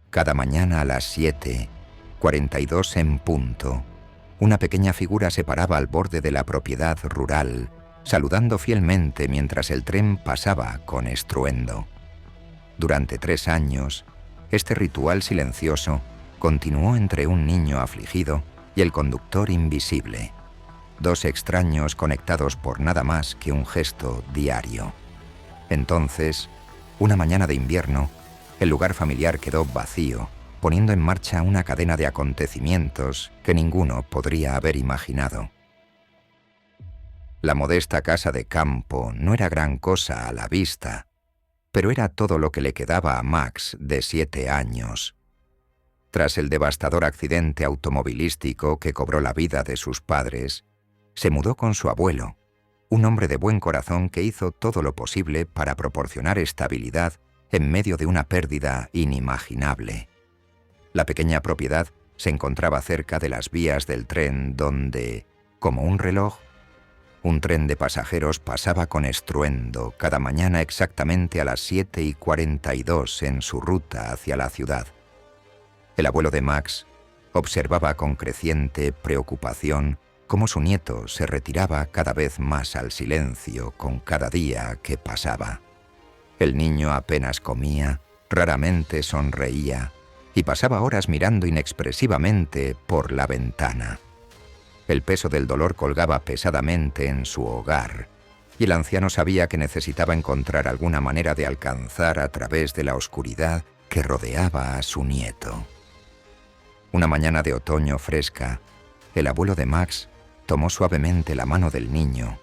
Cada mañana a las 7:42 en punto, una pequeña figura se paraba al borde de la propiedad rural, saludando fielmente mientras el tren pasaba con estruendo. Durante 3 años, este ritual silencioso continuó entre un niño afligido y el conductor invisible, 2 extraños conectados por nada más que un gesto diario. Entonces, una mañana de invierno, el lugar familiar quedó vacío, poniendo en marcha una cadena de acontecimientos que ninguno podría haber imaginado. La modesta casa de campo no era gran cosa a la vista, pero era todo lo que le quedaba a Max, de 7 años. Tras el devastador accidente automovilístico que cobró la vida de sus padres, se mudó con su abuelo, un hombre de buen corazón que hizo todo lo posible para proporcionar estabilidad en medio de una pérdida inimaginable. La pequeña propiedad se encontraba cerca de las vías del tren donde, como un reloj, un tren de pasajeros pasaba con estruendo cada mañana exactamente a las 7:42 en su ruta hacia la ciudad. El abuelo de Max observaba con creciente preocupación cómo su nieto se retiraba cada vez más al silencio con cada día que pasaba. El niño apenas comía, raramente sonreía y pasaba horas mirando inexpresivamente por la ventana. El peso del dolor colgaba pesadamente en su hogar, y el anciano sabía que necesitaba encontrar alguna manera de alcanzar a través de la oscuridad que rodeaba a su nieto. Una mañana de otoño fresca, el abuelo de Max tomó suavemente la mano del niño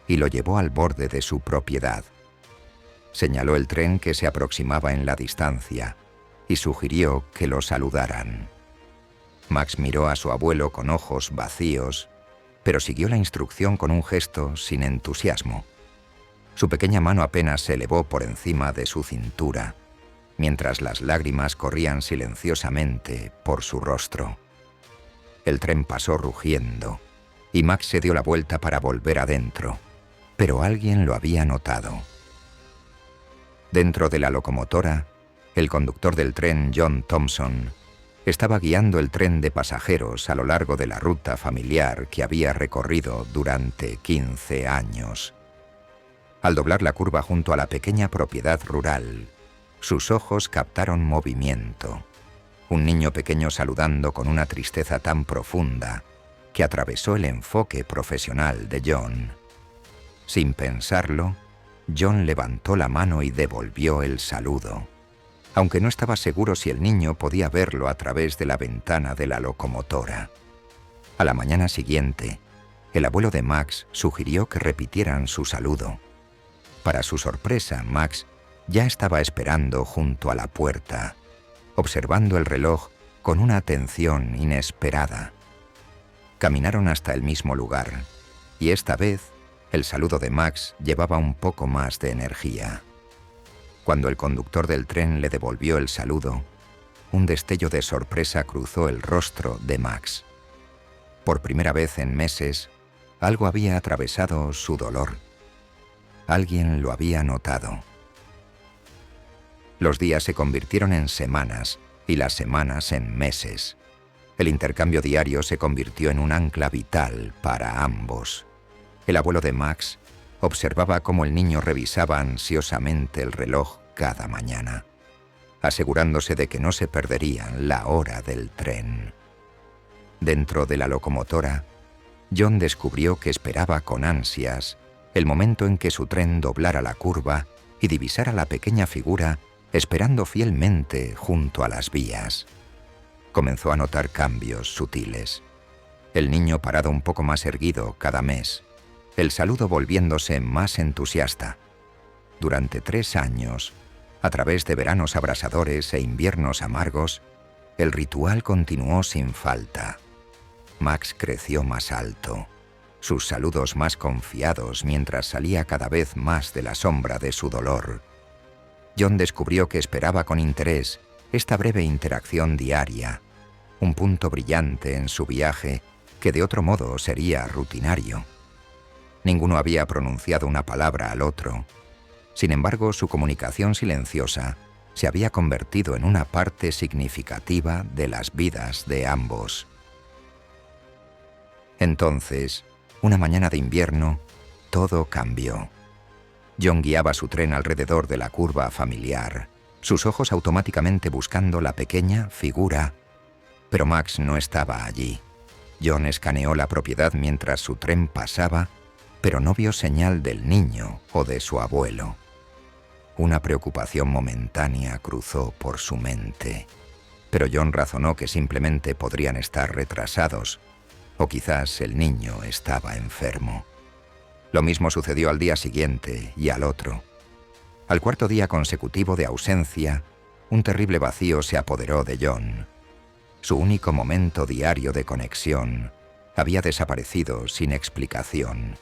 y lo llevó al borde de su propiedad. Señaló el tren que se aproximaba en la distancia y sugirió que lo saludaran. Max miró a su abuelo con ojos vacíos, pero siguió la instrucción con un gesto sin entusiasmo. Su pequeña mano apenas se elevó por encima de su cintura, mientras las lágrimas corrían silenciosamente por su rostro. El tren pasó rugiendo, y Max se dio la vuelta para volver adentro, pero alguien lo había notado. Dentro de la locomotora, el conductor del tren, John Thompson, estaba guiando el tren de pasajeros a lo largo de la ruta familiar que había recorrido durante 15 años. Al doblar la curva junto a la pequeña propiedad rural, sus ojos captaron movimiento. Un niño pequeño saludando con una tristeza tan profunda que atravesó el enfoque profesional de John. Sin pensarlo, John levantó la mano y devolvió el saludo, aunque no estaba seguro si el niño podía verlo a través de la ventana de la locomotora. A la mañana siguiente, el abuelo de Max sugirió que repitieran su saludo. Para su sorpresa, Max ya estaba esperando junto a la puerta, observando el reloj con una atención inesperada. Caminaron hasta el mismo lugar, y esta vez el saludo de Max llevaba un poco más de energía. Cuando el conductor del tren le devolvió el saludo, un destello de sorpresa cruzó el rostro de Max. Por primera vez en meses, algo había atravesado su dolor. Alguien lo había notado. Los días se convirtieron en semanas y las semanas en meses. El intercambio diario se convirtió en un ancla vital para ambos. El abuelo de Max observaba cómo el niño revisaba ansiosamente el reloj cada mañana, asegurándose de que no se perdería la hora del tren. Dentro de la locomotora, John descubrió que esperaba con ansias el momento en que su tren doblara la curva y divisara la pequeña figura esperando fielmente junto a las vías. Comenzó a notar cambios sutiles. El niño parado un poco más erguido cada mes, el saludo volviéndose más entusiasta. Durante 3 años, a través de veranos abrasadores e inviernos amargos, el ritual continuó sin falta. Max creció más alto, sus saludos más confiados mientras salía cada vez más de la sombra de su dolor. John descubrió que esperaba con interés esta breve interacción diaria, un punto brillante en su viaje que de otro modo sería rutinario. Ninguno había pronunciado una palabra al otro. Sin embargo, su comunicación silenciosa se había convertido en una parte significativa de las vidas de ambos. Entonces, una mañana de invierno, todo cambió. John guiaba su tren alrededor de la curva familiar, sus ojos automáticamente buscando la pequeña figura. Pero Max no estaba allí. John escaneó la propiedad mientras su tren pasaba, pero no vio señal del niño o de su abuelo. Una preocupación momentánea cruzó por su mente, pero John razonó que simplemente podrían estar retrasados, o quizás el niño estaba enfermo. Lo mismo sucedió al día siguiente y al otro. Al cuarto día consecutivo de ausencia, un terrible vacío se apoderó de John. Su único momento diario de conexión había desaparecido sin explicación.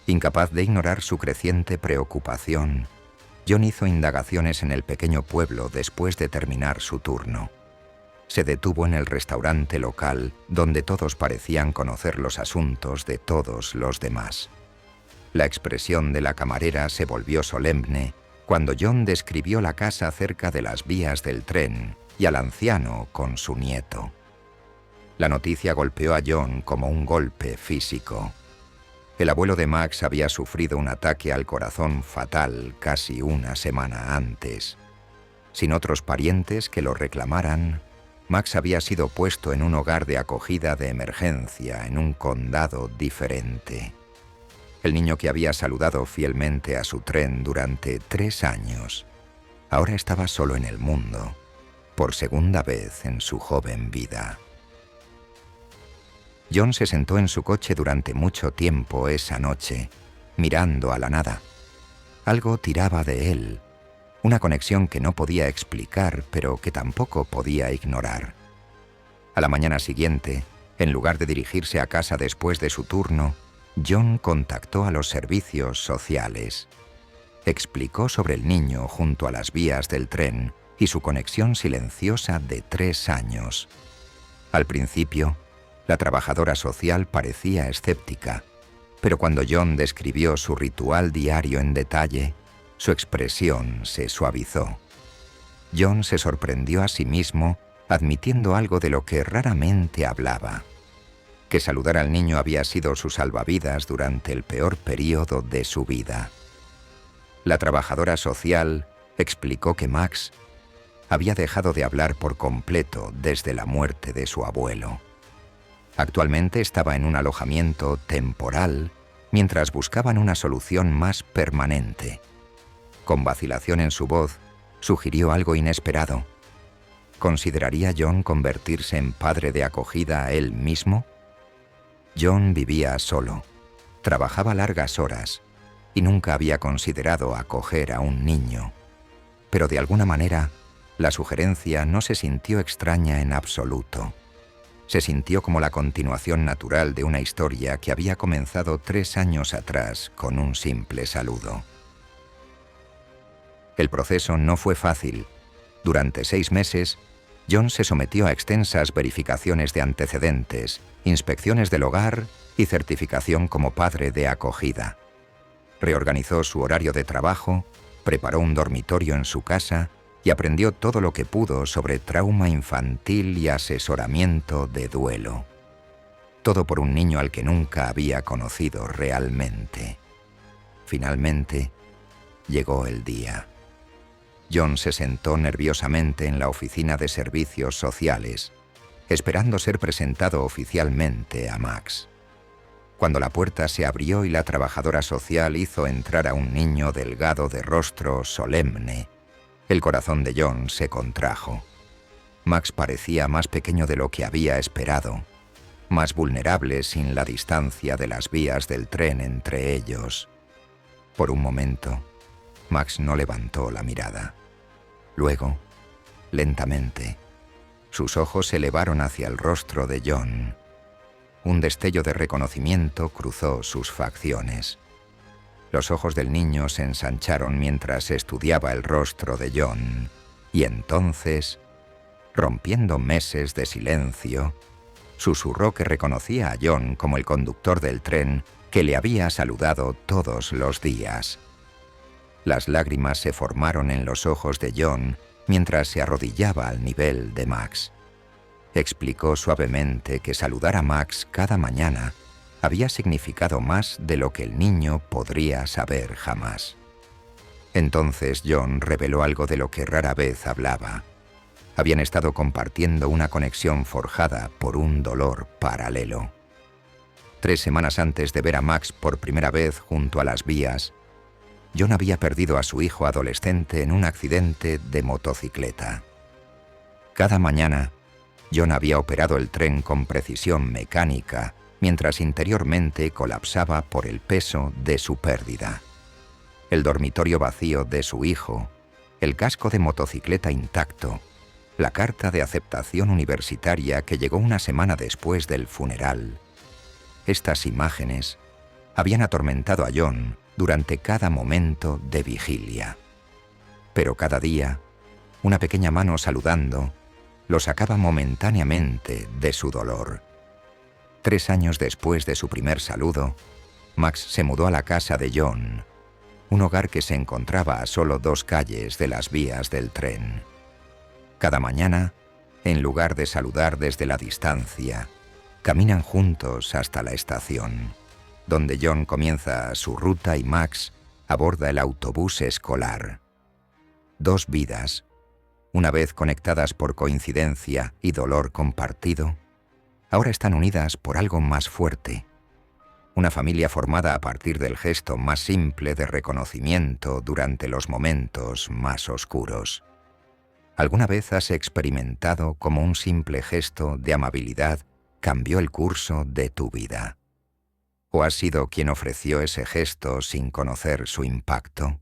Incapaz de ignorar su creciente preocupación, John hizo indagaciones en el pequeño pueblo después de terminar su turno. Se detuvo en el restaurante local donde todos parecían conocer los asuntos de todos los demás. La expresión de la camarera se volvió solemne cuando John describió la casa cerca de las vías del tren y al anciano con su nieto. La noticia golpeó a John como un golpe físico. El abuelo de Max había sufrido un ataque al corazón fatal casi una semana antes. Sin otros parientes que lo reclamaran, Max había sido puesto en un hogar de acogida de emergencia en un condado diferente. El niño que había saludado fielmente a su tren durante 3 años, ahora estaba solo en el mundo, por segunda vez en su joven vida. John se sentó en su coche durante mucho tiempo esa noche, mirando a la nada. Algo tiraba de él, una conexión que no podía explicar, pero que tampoco podía ignorar. A la mañana siguiente, en lugar de dirigirse a casa después de su turno, John contactó a los servicios sociales. Explicó sobre el niño junto a las vías del tren y su conexión silenciosa de 3 años. Al principio, la trabajadora social parecía escéptica, pero cuando John describió su ritual diario en detalle, su expresión se suavizó. John se sorprendió a sí mismo admitiendo algo de lo que raramente hablaba: que saludar al niño había sido su salvavidas durante el peor período de su vida. La trabajadora social explicó que Max había dejado de hablar por completo desde la muerte de su abuelo. Actualmente estaba en un alojamiento temporal mientras buscaban una solución más permanente. Con vacilación en su voz, sugirió algo inesperado. ¿Consideraría John convertirse en padre de acogida a él mismo? John vivía solo, trabajaba largas horas y nunca había considerado acoger a un niño. Pero de alguna manera, la sugerencia no se sintió extraña en absoluto. Se sintió como la continuación natural de una historia que había comenzado 3 años atrás con un simple saludo. El proceso no fue fácil. Durante 6 meses, John se sometió a extensas verificaciones de antecedentes, inspecciones del hogar y certificación como padre de acogida. Reorganizó su horario de trabajo, preparó un dormitorio en su casa y aprendió todo lo que pudo sobre trauma infantil y asesoramiento de duelo. Todo por un niño al que nunca había conocido realmente. Finalmente, llegó el día. John se sentó nerviosamente en la oficina de servicios sociales, esperando ser presentado oficialmente a Max. Cuando la puerta se abrió y la trabajadora social hizo entrar a un niño delgado de rostro solemne, el corazón de John se contrajo. Max parecía más pequeño de lo que había esperado, más vulnerable sin la distancia de las vías del tren entre ellos. Por un momento, Max no levantó la mirada. Luego, lentamente, sus ojos se elevaron hacia el rostro de John. Un destello de reconocimiento cruzó sus facciones. Los ojos del niño se ensancharon mientras estudiaba el rostro de John, y entonces, rompiendo meses de silencio, susurró que reconocía a John como el conductor del tren que le había saludado todos los días. Las lágrimas se formaron en los ojos de John mientras se arrodillaba al nivel de Max. Explicó suavemente que saludar a Max cada mañana había significado más de lo que el niño podría saber jamás. Entonces John reveló algo de lo que rara vez hablaba. Habían estado compartiendo una conexión forjada por un dolor paralelo. 3 semanas antes de ver a Max por primera vez junto a las vías, John había perdido a su hijo adolescente en un accidente de motocicleta. Cada mañana, John había operado el tren con precisión mecánica, mientras interiormente colapsaba por el peso de su pérdida. El dormitorio vacío de su hijo, el casco de motocicleta intacto, la carta de aceptación universitaria que llegó una semana después del funeral. Estas imágenes habían atormentado a John durante cada momento de vigilia. Pero cada día, una pequeña mano saludando lo sacaba momentáneamente de su dolor. 3 años después de su primer saludo, Max se mudó a la casa de John, un hogar que se encontraba a solo 2 calles de las vías del tren. Cada mañana, en lugar de saludar desde la distancia, caminan juntos hasta la estación, donde John comienza su ruta y Max aborda el autobús escolar. 2 vidas, una vez conectadas por coincidencia y dolor compartido, ahora están unidas por algo más fuerte. Una familia formada a partir del gesto más simple de reconocimiento durante los momentos más oscuros. ¿Alguna vez has experimentado cómo un simple gesto de amabilidad cambió el curso de tu vida? ¿O has sido quien ofreció ese gesto sin conocer su impacto?